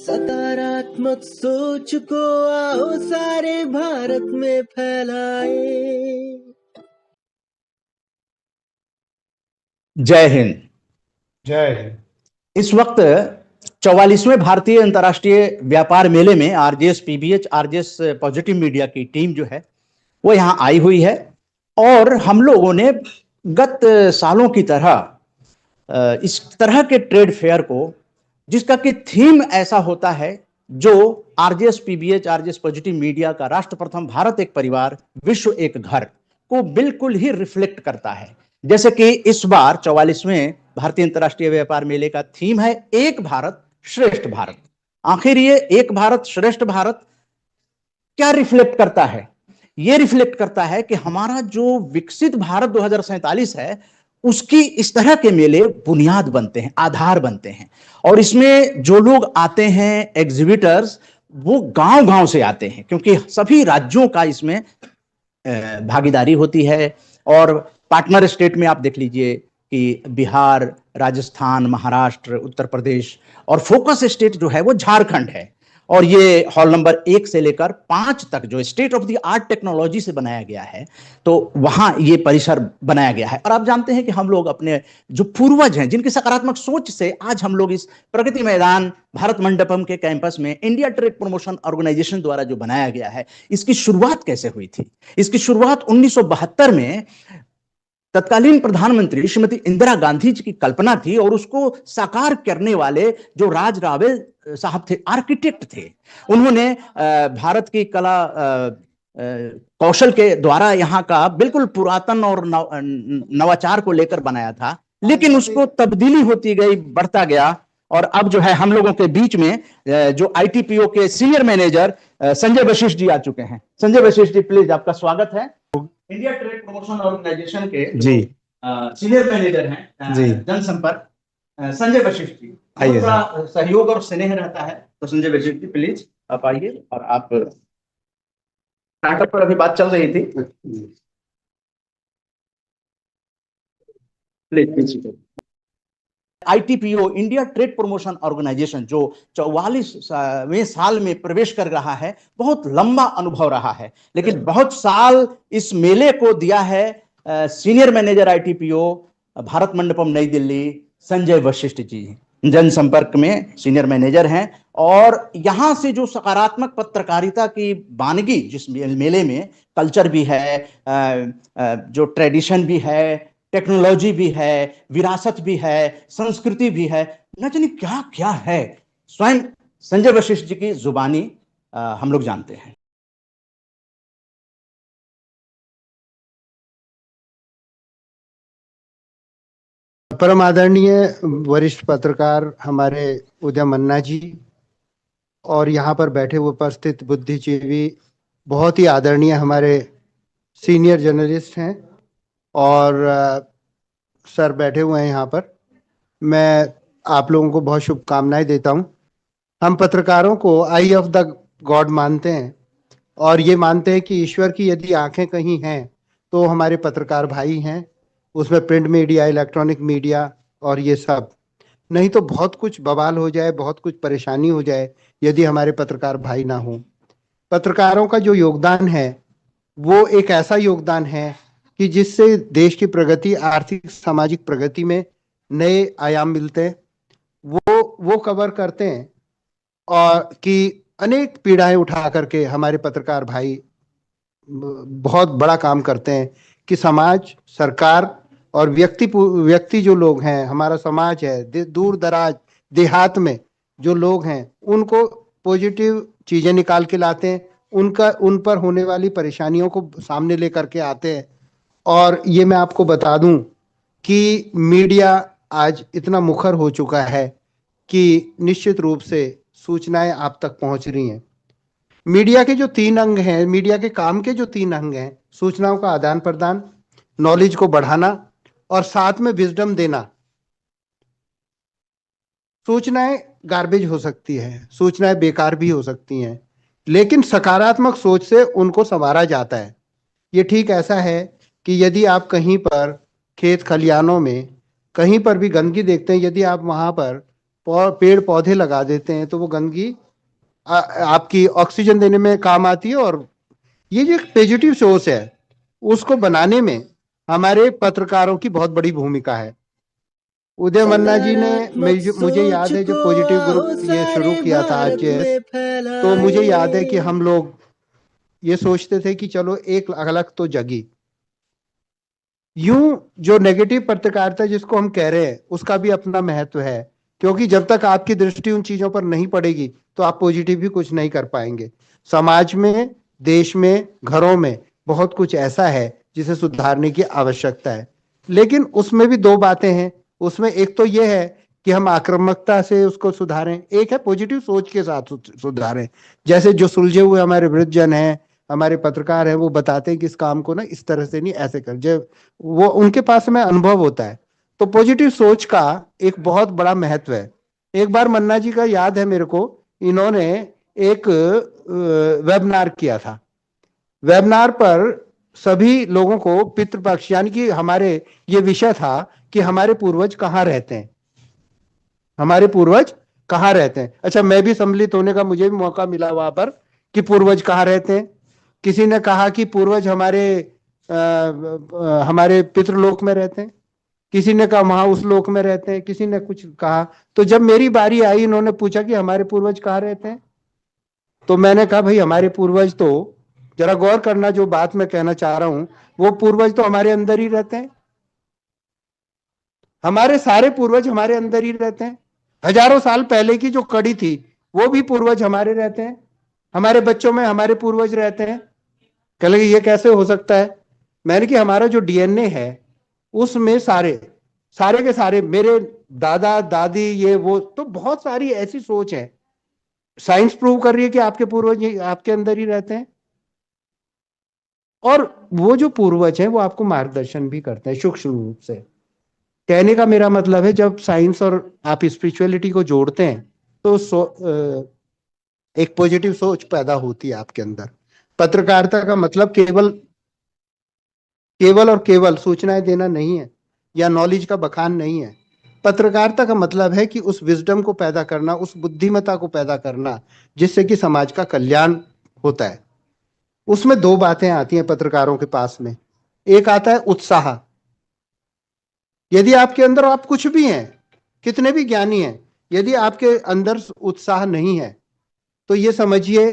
सकारात्मक सोच को आओ सारे भारत में फैलाए। जय हिंद। जय हिंद। इस वक्त 44वें भारतीय अंतर्राष्ट्रीय व्यापार मेले में RJS PBH RJS positive media की टीम जो है वो यहाँ आई हुई है और हम लोगों ने गत सालों की तरह इस तरह के ट्रेड फेयर को जिसका कि थीम ऐसा होता है जो RJS PBH RJS positive media का राष्ट्र प्रथम भारत एक परिवार विश्व एक घर को बिल्कुल ही रिफ्लेक्ट करता है। जैसे कि इस बार 44वें भारतीय अंतर्राष्ट्रीय व्यापार मेले का थीम है एक भारत श्रेष्ठ भारत। आखिर ये एक भारत श्रेष्ठ भारत क्या रिफ्लेक्ट करता है? ये रिफ्लेक्ट करता है कि हमारा जो विकसित भारत 2047 है उसकी इस तरह के मेले बुनियाद बनते हैं, आधार बनते हैं। और इसमें जो लोग आते हैं एग्जिबिटर्स वो गांव-गांव से आते हैं क्योंकि सभी राज्यों का इसमें भागीदारी होती है। और पार्टनर स्टेट में आप देख लीजिए कि बिहार, राजस्थान, महाराष्ट्र, उत्तर प्रदेश और फोकस स्टेट जो है वो झारखंड है। और ये हॉल नंबर 1 से लेकर 5 तक जो state of the art technology से बनाया गया है तो वहां ये परिसर बनाया गया है। और आप जानते हैं कि हम लोग अपने जो पूर्वज हैं जिनकी सकारात्मक सोच से आज हम लोग इस प्रगति मैदान भारत मंडपम के कैंपस में इंडिया ट्रेड प्रमोशन ऑर्गेनाइजेशन द्वारा जो बनाया गया है इसकी शुरुआत कैसे हुई थी? इसकी शुरुआत 1972 में तत्कालीन प्रधानमंत्री श्रीमती इंदिरा गांधी जी की कल्पना थी और उसको साकार करने वाले जो राज रावे साहब थे, आर्किटेक्ट थे, उन्होंने भारत की कला कौशल के द्वारा यहाँ का बिल्कुल पुरातन और नवाचार को लेकर बनाया था। लेकिन उसको तब्दीली होती गई, बढ़ता गया और अब जो है हम लोगों के बीच में जो आईटीपीओ के सीनियर मैनेजर संजय वशिष्ठ जी आ चुके हैं। संजय वशिष्ठ जी प्लीज, आपका स्वागत है। इंडिया ट्रेड प्रमोशन ऑर्गेनाइजेशन के जी सीनियर मैनेजर हैं जी जनसंपर्क संजय वशिष्ठ जी। आइए, थोड़ा सहयोग और स्नेह रहता है तो संजय वशिष्ठ जी प्लीज आप आइए। और आप स्टार्टअप पर अभी बात चल रही थी, please. ITPO India trade promotion organisation जो 44वें साल में प्रवेश कर रहा है, बहुत लंबा अनुभव रहा है, लेकिन बहुत साल इस मेले को दिया है senior manager ITPO Bharat Mandapam नई दिल्ली संजय वशिष्ठ जी, जनसंपर्क में सीनियर मैनेजर हैं। और यहां से जो सकारात्मक पत्रकारिता की वानगी जिस मेले में कल्चर भी है, जो ट्रेडिशन भी है, टेक्नोलॉजी भी है, विरासत भी है, संस्कृति भी है, न जाने क्या क्या है, स्वयं संजय वशिष्ठ जी की जुबानी हम लोग जानते हैं। परम आदरणीय वरिष्ठ पत्रकार हमारे उदय मन्ना जी और यहाँ पर बैठे हुए उपस्थित बुद्धिजीवी बहुत ही आदरणीय हमारे सीनियर जर्नलिस्ट हैं और सर बैठे हुए हैं यहाँ पर। मैं आप लोगों को बहुत शुभकामनाएं देता हूँ। हम पत्रकारों को आई ऑफ द गॉड मानते हैं और ये मानते हैं कि ईश्वर की यदि आंखें कहीं हैं तो हमारे पत्रकार भाई हैं, उसमें प्रिंट मीडिया, इलेक्ट्रॉनिक मीडिया और ये सब। नहीं तो बहुत कुछ बवाल हो जाए, बहुत कुछ परेशानी हो जाए यदि हमारे पत्रकार भाई ना हो। पत्रकारों का जो योगदान है वो एक ऐसा योगदान है कि जिससे देश की प्रगति, आर्थिक सामाजिक प्रगति में नए आयाम मिलते हैं। वो कवर करते हैं और कि अनेक पीड़ाएं उठा करके हमारे पत्रकार भाई बहुत बड़ा काम करते हैं कि समाज, सरकार और व्यक्ति जो लोग हैं, हमारा समाज है, दूर दराज देहात में जो लोग हैं उनको पॉजिटिव चीजें निकाल के लाते हैं, उन पर होने वाली परेशानियों को सामने लेकर के आते हैं। और ये मैं आपको बता दूं कि मीडिया आज इतना मुखर हो चुका है कि निश्चित रूप से सूचनाएं आप तक पहुंच रही हैं। मीडिया के जो 3 अंग हैं, मीडिया के काम के जो 3 अंग हैं, सूचनाओं का आदान प्रदान, नॉलेज को बढ़ाना और साथ में विजडम देना। सूचनाएं गार्बेज हो सकती है, सूचनाएं बेकार भी हो सकती हैं, लेकिन सकारात्मक सोच से उनको संवारा जाता है। ये ठीक ऐसा है कि यदि आप कहीं पर खेत खलियानों में कहीं पर भी गंदगी देखते हैं, यदि आप वहां पर पेड़ पौधे लगा देते हैं तो वो गंदगी आपकी ऑक्सीजन देने में काम आती है। और ये जो एक पॉजिटिव सोच है उसको बनाने में हमारे पत्रकारों की बहुत बड़ी भूमिका है। उदय मन्ना जी ने मुझे याद है जब पॉजिटिव ग्रुप ये शुरू किया था आरजेएस, तो मुझे याद है कि हम लोग ये सोचते थे कि चलो एक अलग तो जगी। यूं जो नेगेटिव पत्रकारिता जिसको हम कह रहे हैं उसका भी अपना महत्व है, क्योंकि जब तक आपकी दृष्टि उन चीजों पर नहीं पड़ेगी तो आप पॉजिटिव भी कुछ नहीं कर पाएंगे। समाज में, देश में, घरों में बहुत कुछ ऐसा है जिसे सुधारने की आवश्यकता है, लेकिन उसमें भी दो बातें हैं। उसमें एक तो यह है कि हम आक्रामकता से उसको सुधारें, एक है पॉजिटिव सोच के साथ सुधारें। जैसे जो सुलझे हुए हमारे वृद्धजन हैं, हमारे पत्रकार हैं, वो बताते हैं कि इस काम को ना इस तरह से नहीं ऐसे कर, जब वो उनके पास में अनुभव होता है। तो पॉजिटिव सोच का एक बहुत बड़ा महत्व है। एक बार मन्ना जी का याद है मेरे को, इन्होंने एक वेबिनार किया था। वेबिनार पर सभी लोगों को पितृपक्ष यानी कि हमारे ये विषय था कि हमारे पूर्वज कहाँ रहते हैं, हमारे पूर्वज कहाँ रहते हैं। अच्छा, मैं भी सम्मिलित होने का मुझे भी मौका मिला वहां पर कि पूर्वज कहाँ रहते हैं। किसी ने कहा कि पूर्वज हमारे पितृलोक में रहते हैं, किसी ने कहा वहां उस लोक में रहते हैं, किसी ने कुछ कहा। तो जब मेरी बारी आई, इन्होंने पूछा कि हमारे पूर्वज कहाँ रहते हैं, तो मैंने कहा भाई हमारे पूर्वज तो, जरा गौर करना जो बात मैं कहना चाह रहा हूं, वो पूर्वज तो हमारे अंदर ही रहते हैं। हमारे सारे पूर्वज हमारे अंदर ही रहते हैं। हजारों साल पहले की जो कड़ी थी वो भी पूर्वज हमारे रहते हैं, हमारे बच्चों में हमारे पूर्वज रहते हैं। कह लगे ये कैसे हो सकता है। मैंने कि हमारा जो डीएनए है उसमें सारे सारे के सारे मेरे दादा दादी ये वो, तो बहुत सारी ऐसी सोच है। साइंस प्रूव कर रही है कि आपके पूर्वज आपके अंदर ही रहते हैं, और वो जो पूर्वज हैं वो आपको मार्गदर्शन भी करते हैं सूक्ष्म रूप से। कहने का मेरा मतलब है जब साइंस और आप स्पिरिचुअलिटी को जोड़ते हैं तो एक पॉजिटिव सोच पैदा होती है आपके अंदर। पत्रकारिता का मतलब केवल और केवल सूचनाएं देना नहीं है या नॉलेज का बखान नहीं है। पत्रकारिता का मतलब है कि उस विजडम को पैदा करना, उस बुद्धिमत्ता को पैदा करना जिससे कि समाज का कल्याण होता है। उसमें दो बातें आती हैं पत्रकारों के पास में। एक आता है उत्साह। यदि आपके अंदर आप कुछ भी हैं, कितने भी ज्ञानी हैं, यदि आपके अंदर उत्साह नहीं है तो ये समझिए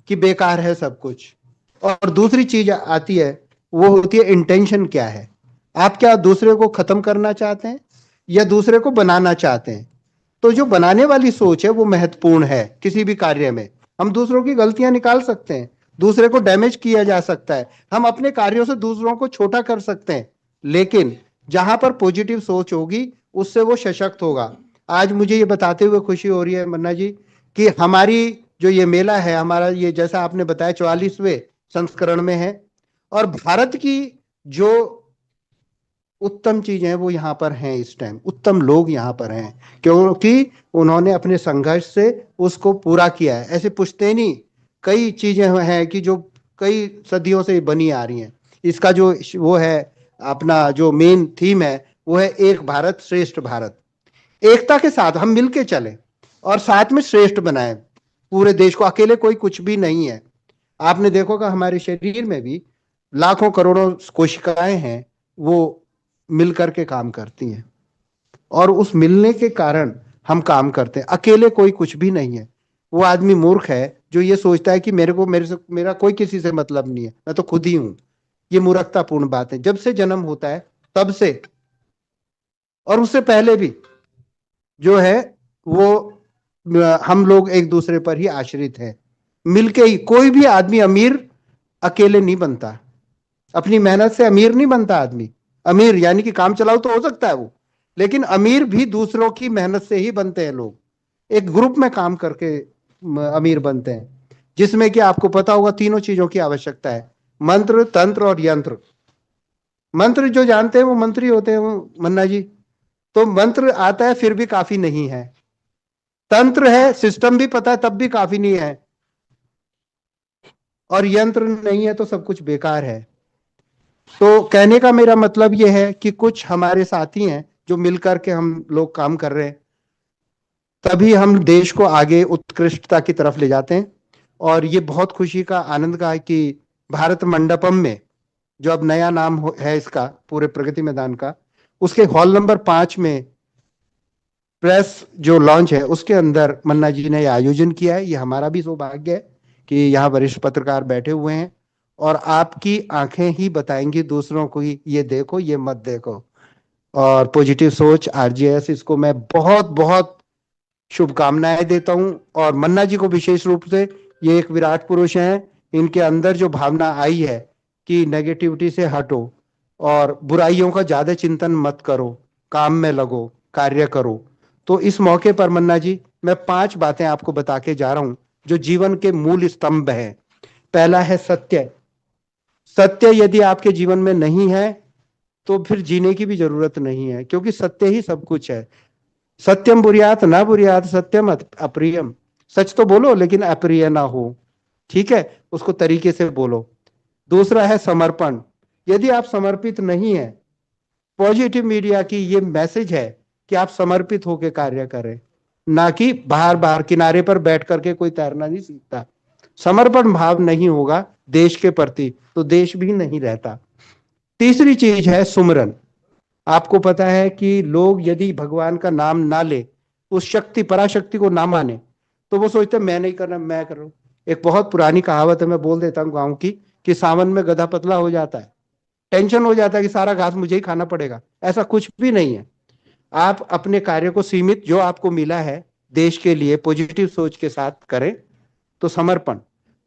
कि बेकार है सब कुछ। और दूसरी चीज आती है, वो होती है इंटेंशन क्या है। आप क्या दूसरे को खत्म करना चाहते हैं या दूसरे को बनाना चाहते हैं। तो जो बनाने वाली सोच है वो महत्वपूर्ण है। किसी भी कार्य में हम दूसरों की गलतियां निकाल सकते हैं, दूसरे को डैमेज किया जा सकता है, हम अपने कार्यों से दूसरों को छोटा कर सकते हैं, लेकिन जहां पर पॉजिटिव सोच होगी उससे वो सशक्त होगा। आज मुझे ये बताते हुए खुशी हो रही है मन्ना जी कि हमारी जो ये मेला है, हमारा ये जैसा आपने बताया 44वें संस्करण में है, और भारत की जो उत्तम चीजें हैं वो यहाँ पर हैं। इस टाइम उत्तम लोग यहाँ पर हैं क्योंकि उन्होंने अपने संघर्ष से उसको पूरा किया है। ऐसे पुश्तैनी कई चीजें हैं कि जो कई सदियों से बनी आ रही हैं। इसका जो वो है, अपना जो मेन थीम है वो है एक भारत श्रेष्ठ भारत। एकता के साथ हम मिलके चलें और साथ में श्रेष्ठ बनाएं पूरे देश को। अकेले कोई कुछ भी नहीं है। आपने देखोगा हमारे शरीर में भी लाखों करोड़ों कोशिकाएं हैं, वो मिल करके काम करती हैं, और उस मिलने के कारण हम काम करते हैं। अकेले कोई कुछ भी नहीं है। वो आदमी मूर्ख है जो ये सोचता है कि मेरा कोई किसी से मतलब नहीं है, मैं तो खुद ही हूं। ये मूर्खतापूर्ण बात है। जब से जन्म होता है तब से, और उससे पहले भी जो है वो हम लोग एक दूसरे पर ही आश्रित हैं। मिलके ही कोई भी आदमी अमीर अकेले नहीं बनता, अपनी मेहनत से अमीर नहीं बनता आदमी। अमीर यानी कि काम चलाओ तो हो सकता है वो, लेकिन अमीर भी दूसरों की मेहनत से ही बनते हैं। लोग एक ग्रुप में काम करके अमीर बनते हैं, जिसमें कि आपको पता होगा तीनों चीजों की आवश्यकता है, मंत्र, तंत्र और यंत्र। मंत्र जो जानते हैं वो मंत्री होते हैं वो मन्ना जी। तो मंत्र आता है फिर भी काफी नहीं है, तंत्र है, सिस्टम भी पता है तब भी काफी नहीं है, और यंत्र नहीं है तो सब कुछ बेकार है। तो कहने का मेरा मतलब यह है कि कुछ हमारे साथी हैं जो मिलकर के हम लोग काम कर रहे हैं। तभी हम देश को आगे उत्कृष्टता की तरफ ले जाते हैं। और ये बहुत खुशी का आनंद का है कि भारत मंडपम में, जो अब नया नाम है इसका पूरे प्रगति मैदान का, उसके हॉल नंबर 5 में प्रेस जो लॉन्च है उसके अंदर मन्ना जी ने आयोजन किया है। ये हमारा भी सौभाग्य है कि यहाँ वरिष्ठ पत्रकार बैठे हुए हैं और आपकी आंखें ही बताएंगी दूसरों को ही, ये देखो ये मत देखो। और पॉजिटिव सोच आरजेएस, इसको मैं बहुत बहुत शुभकामनाएं देता हूं। और मन्ना जी को विशेष रूप से, ये एक विराट पुरुष हैं, इनके अंदर जो भावना आई है कि नेगेटिविटी से हटो और बुराइयों का ज्यादा चिंतन मत करो, काम में लगो, कार्य करो। तो इस मौके पर मन्ना जी, मैं 5 बातें आपको बता के जा रहा हूं जो जीवन के मूल स्तंभ हैं। पहला है सत्य। सत्य यदि आपके जीवन में नहीं है तो फिर जीने की भी जरूरत नहीं है, क्योंकि सत्य ही सब कुछ है। सत्यम बुरियात ना बुरियात सत्यम अप्रियम। सच तो बोलो लेकिन अप्रिय ना हो, ठीक है, उसको तरीके से बोलो। दूसरा है समर्पण। यदि आप समर्पित नहीं है, पॉजिटिव मीडिया की ये मैसेज है कि आप समर्पित होकर कार्य करें, ना कि बाहर बाहर किनारे पर बैठ करके कोई तैरना नहीं सीखता। समर्पण भाव नहीं होगा देश के प्रति तो देश भी नहीं रहता। तीसरी चीज है सुमरन। आपको पता है कि लोग यदि भगवान का नाम ना ले, उस शक्ति पराशक्ति को ना माने, तो वो सोचते मैं नहीं करना, मैं कर रहा हूं। एक बहुत पुरानी कहावत है, मैं बोल देता हूँ गाँव की, कि सावन में गधा पतला हो जाता है, टेंशन हो जाता है कि सारा घास मुझे ही खाना पड़ेगा। ऐसा कुछ भी नहीं है। आप अपने कार्य को सीमित, जो आपको मिला है देश के लिए, पॉजिटिव सोच के साथ करें, तो समर्पण।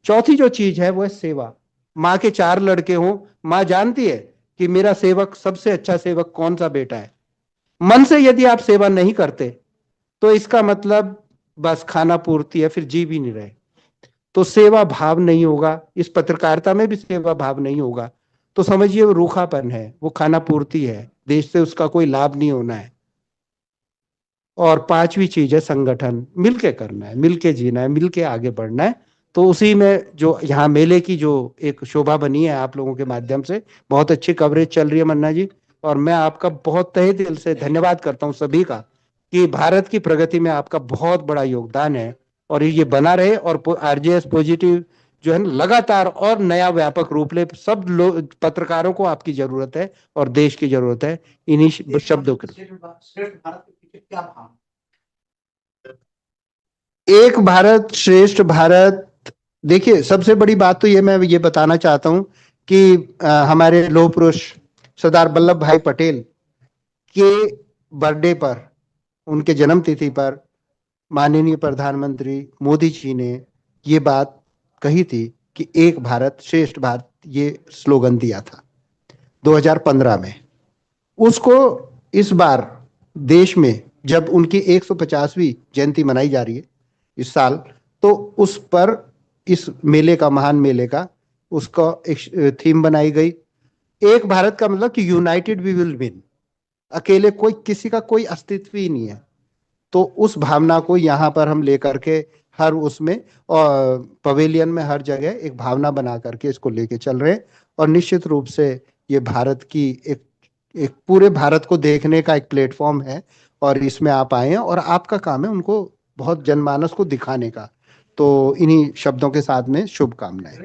चौथी जो चीज है वो है सेवा। माँ के 4 लड़के हों, माँ जानती है कि मेरा सेवक, सबसे अच्छा सेवक कौन सा बेटा है। मन से यदि आप सेवा नहीं करते तो इसका मतलब बस खाना पूर्ति है, फिर जी भी नहीं रहे। तो सेवा भाव नहीं होगा, इस पत्रकारिता में भी सेवा भाव नहीं होगा, तो समझिए वो रूखापन है, वो खाना पूर्ति है, देश से उसका कोई लाभ नहीं होना है। और 5वीं चीज है संगठन। मिलके करना है, मिलके जीना है, मिलके आगे बढ़ना है। तो उसी में जो यहाँ मेले की जो एक शोभा बनी है आप लोगों के माध्यम से, बहुत अच्छी कवरेज चल रही है मन्ना जी, और मैं आपका बहुत तहे दिल से धन्यवाद करता हूँ सभी का, कि भारत की प्रगति में आपका बहुत बड़ा योगदान है और ये बना रहे। और आरजेएस पॉजिटिव जो है लगातार और नया व्यापक रूप ले। सब लोग, पत्रकारों को आपकी जरूरत है और देश की जरूरत है। इन्हीं शब्दों के एक भारत श्रेष्ठ भारत। देखिए, सबसे बड़ी बात तो ये मैं ये बताना चाहता हूं कि हमारे लौह पुरुष सरदार वल्लभ भाई पटेल के बर्थडे पर, उनके जन्म तिथि पर माननीय प्रधानमंत्री मोदी जी ने ये बात कही थी कि एक भारत श्रेष्ठ भारत, ये स्लोगन दिया था 2015 में। उसको इस बार देश में जब उनकी 150वीं जयंती मनाई जा रही है इस साल, तो उस पर इस मेले का, महान मेले का, उसका एक थीम बनाई गई। एक भारत का मतलब कि यूनाइटेड वी विल विन। अकेले कोई, किसी का कोई अस्तित्व ही नहीं है। तो उस भावना को यहाँ पर हम लेकर के हर उसमें और पवेलियन में हर जगह एक भावना बना करके इसको लेके चल रहे हैं। और निश्चित रूप से ये भारत की एक पूरे भारत को देखने का एक प्लेटफॉर्म है और इसमें आप आए हैं और आपका काम है उनको बहुत जनमानस को दिखाने का। तो इन्हीं शब्दों के साथ में शुभकामनाएं।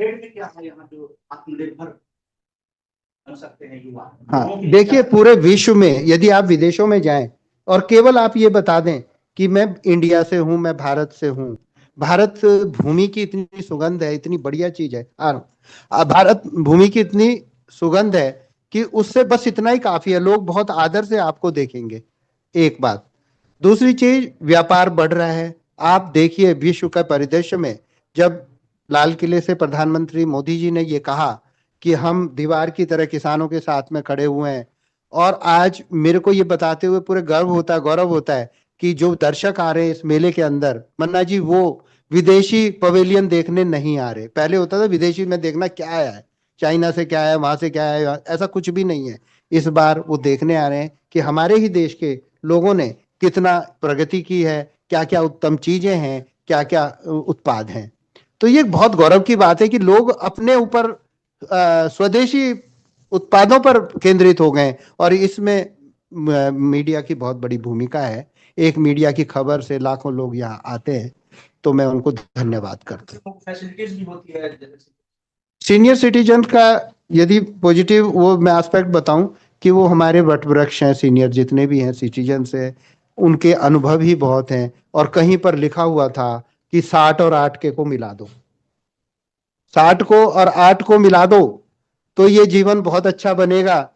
हाँ, देखिए, पूरे विश्व में यदि आप विदेशों में जाएं और केवल आप ये बता दें कि मैं इंडिया से हूं, मैं भारत से हूं, भारत भूमि की इतनी सुगंध है, इतनी बढ़िया चीज है, भारत भूमि की इतनी सुगंध है कि उससे बस इतना ही काफी है। लोग बहुत आदर से आपको देखेंगे, एक बात। दूसरी चीज, व्यापार बढ़ रहा है। आप देखिए विश्व का परिदृश्य में, जब लाल किले से प्रधानमंत्री मोदी जी ने ये कहा कि हम दीवार की तरह किसानों के साथ में खड़े हुए हैं, और आज मेरे को ये बताते हुए पूरे गर्व होता है, गौरव होता है कि जो दर्शक आ रहे हैं इस मेले के अंदर, मन्ना जी, वो विदेशी पवेलियन देखने नहीं आ रहे। पहले होता था विदेशी में देखना क्या है, चाइना से क्या है, वहां से क्या है, ऐसा कुछ भी नहीं है। इस बार वो देखने आ रहे हैं कि हमारे ही देश के लोगों ने कितना प्रगति की है, क्या क्या उत्तम चीजें हैं, क्या क्या उत्पाद हैं। तो ये बहुत गौरव की बात है कि लोग अपने ऊपर स्वदेशी उत्पादों पर केंद्रित हो गए और इसमें मीडिया की बहुत बड़ी भूमिका है। एक मीडिया की खबर से लाखों लोग यहाँ आते हैं, तो मैं उनको धन्यवाद करता हूँ। फैसिलिटीज भी होती है सीनियर सिटीजन का यदि पॉजिटिव वो मैं एस्पेक्ट बताऊं कि वो हमारे वटवृक्ष हैं, सीनियर जितने भी हैं सिटीजन्स हैं, उनके अनुभव ही बहुत हैं। और कहीं पर लिखा हुआ था कि 60 और 8 के को मिला दो, 60 को और 8 को मिला दो तो ये जीवन बहुत अच्छा बनेगा।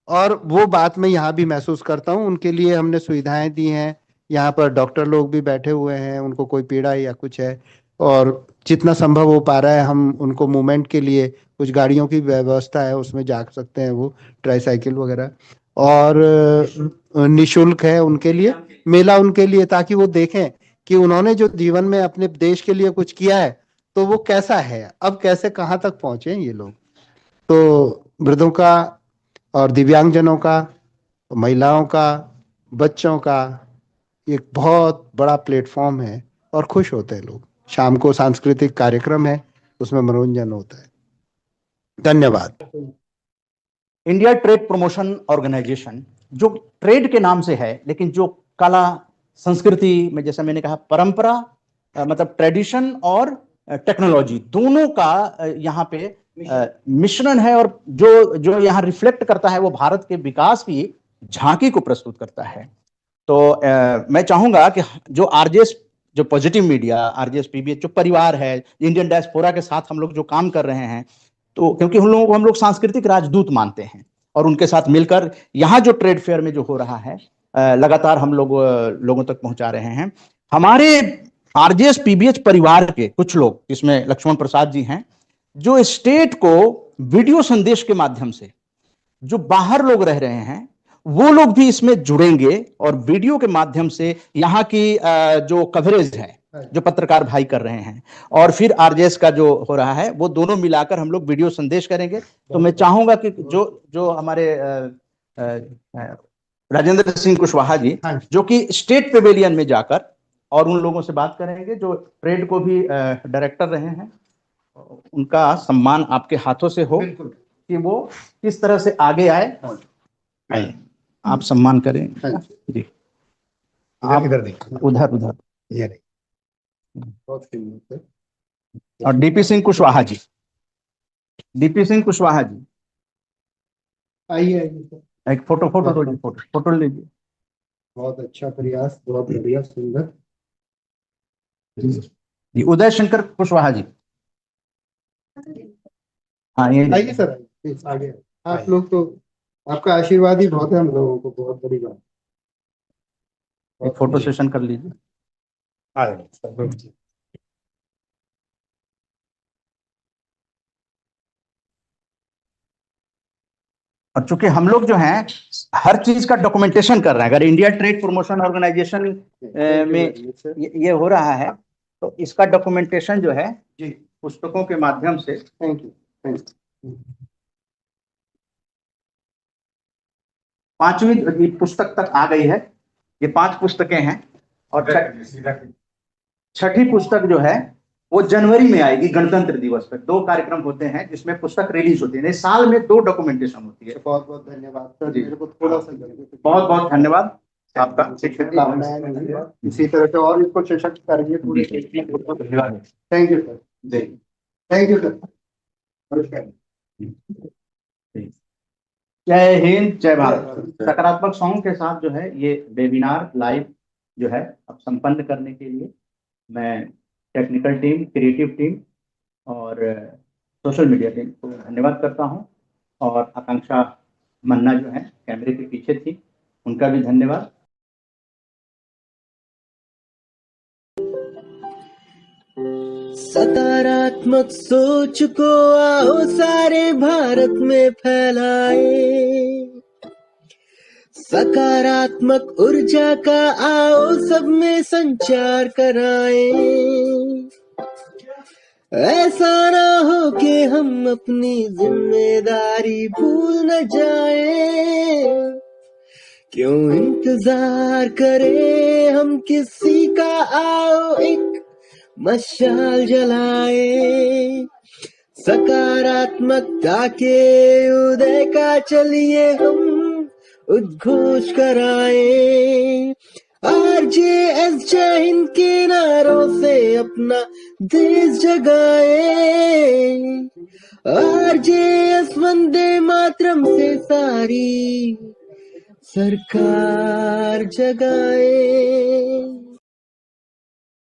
और वो बात मैं यहाँ भी महसूस करता हूँ। उनके लिए हमने सुविधाएं दी हैं, यहाँ पर डॉक्टर लोग भी बैठे हुए हैं, उनको कोई पीड़ा या कुछ है, और जितना संभव हो पा रहा है हम उनको मूवमेंट के लिए कुछ गाड़ियों की व्यवस्था है, उसमें जा सकते हैं वो, ट्राईसाइकिल वगैरह, और निशुल्क है उनके लिए मेला, उनके लिए, ताकि वो देखें कि उन्होंने जो जीवन में अपने देश के लिए कुछ किया है तो वो कैसा है, अब कैसे कहाँ तक पहुंचे ये लोग। तो वृद्धों का और दिव्यांगजनों का, महिलाओं का, बच्चों का एक बहुत बड़ा प्लेटफॉर्म है और खुश होते हैं लोग। शाम को सांस्कृतिक कार्यक्रम है, उसमें मनोरंजन होता है। धन्यवाद। इंडिया ट्रेड प्रमोशन ऑर्गेनाइजेशन जो ट्रेड के नाम से है, लेकिन जो कला संस्कृति में, जैसा मैंने कहा, परंपरा मतलब ट्रेडिशन और टेक्नोलॉजी दोनों का यहाँ पे मिश्रण है, और जो जो यहाँ रिफ्लेक्ट करता है वो भारत के विकास की झांकी को प्रस्तुत करता है। तो मैं चाहूंगा कि जो आरजेएस, जो पॉजिटिव मीडिया, आरजेएस पीबीएच जो परिवार है, इंडियन डायस्पोरा के साथ हम लोग जो काम कर रहे हैं, तो क्योंकि हम लोग सांस्कृतिक राजदूत मानते हैं, और उनके साथ मिलकर यहाँ जो ट्रेड फेयर में जो हो रहा है लगातार हम लोग लोगों तक पहुंचा रहे हैं। हमारे आरजेएस पीबीएच परिवार के कुछ लोग, जिसमें लक्ष्मण प्रसाद जी हैं, जो स्टेट को वीडियो संदेश के माध्यम से, जो बाहर लोग रह रहे हैं वो लोग भी इसमें जुड़ेंगे, और वीडियो के माध्यम से यहाँ की जो कवरेज है जो पत्रकार भाई कर रहे हैं, और फिर आरजेएस का जो हो रहा है, वो दोनों मिलाकर हम लोग वीडियो संदेश करेंगे। तो मैं चाहूंगा कि जो हमारे राजेंद्र सिंह कुशवाहा जी, जो कि स्टेट पेवेलियन में जाकर और उन लोगों से बात करेंगे जो ट्रेड को भी डायरेक्टर रहे हैं, उनका सम्मान आपके हाथों से हो कि वो किस तरह से आगे आए। आप सम्मान करें जी, आप उधर और डीपी सिंह कुशवाहा जी, आइए एक फोटो लीजिए। बहुत अच्छा प्रयास, बहुत बढ़िया, सुंदर जी। उदय शंकर कुशवाहा जी, हाँ ये आइए सर, आगे। आप लोग तो, आपका आशीर्वाद ही बहुत है हम लोगों को, बहुत बड़ी बात। एक फोटो सेशन कर लीजिए। और चूंकि हम लोग जो हैं हर चीज का डॉक्यूमेंटेशन कर रहे हैं, अगर इंडिया ट्रेड प्रमोशन ऑर्गेनाइजेशन में ये हो रहा है तो इसका डॉक्यूमेंटेशन जो है जी पुस्तकों के माध्यम से। Thank you. 5वीं पुस्तक तक आ गई है, ये 5 पुस्तकें हैं, और 6ठी पुस्तक जो है वो जनवरी में आएगी, गणतंत्र दिवस पर 2 कार्यक्रम होते हैं जिसमें पुस्तक रिलीज होती है, साल में 2 डॉक्यूमेंटेशन होती है। बहुत बहुत धन्यवाद सर, मेरे को थोड़ा सा बहुत बहुत धन्यवाद आपका। इसी तरह से और इसको सशक्त करिए पूरे। Thank you sir, thank you sir, नमस्कार। जय हिंद, जय भारत। सकारात्मक सॉन्ग के साथ जो है ये वेबिनार लाइव जो है अब संपन्न करने के लिए मैं टेक्निकल टीम, क्रिएटिव टीम और सोशल मीडिया टीम को धन्यवाद करता हूं, और आकांक्षा मन्ना जो है कैमरे के पीछे थी, उनका भी धन्यवाद। सकारात्मक सोच को आओ सारे भारत में फैलाए, सकारात्मक ऊर्जा का आओ सब में संचार कराए। ऐसा ना हो कि हम अपनी जिम्मेदारी भूल न जाए, क्यों इंतजार करें हम किसी का, आओ एक मशाल जलाए। सकारात्मकता के उदय का चलिए हम उद्घोष कराए। आरजेएस जय हिंद के नारों से अपना देश जगाए, आरजेएस वंदे मातरम से सारी सरकार जगाए।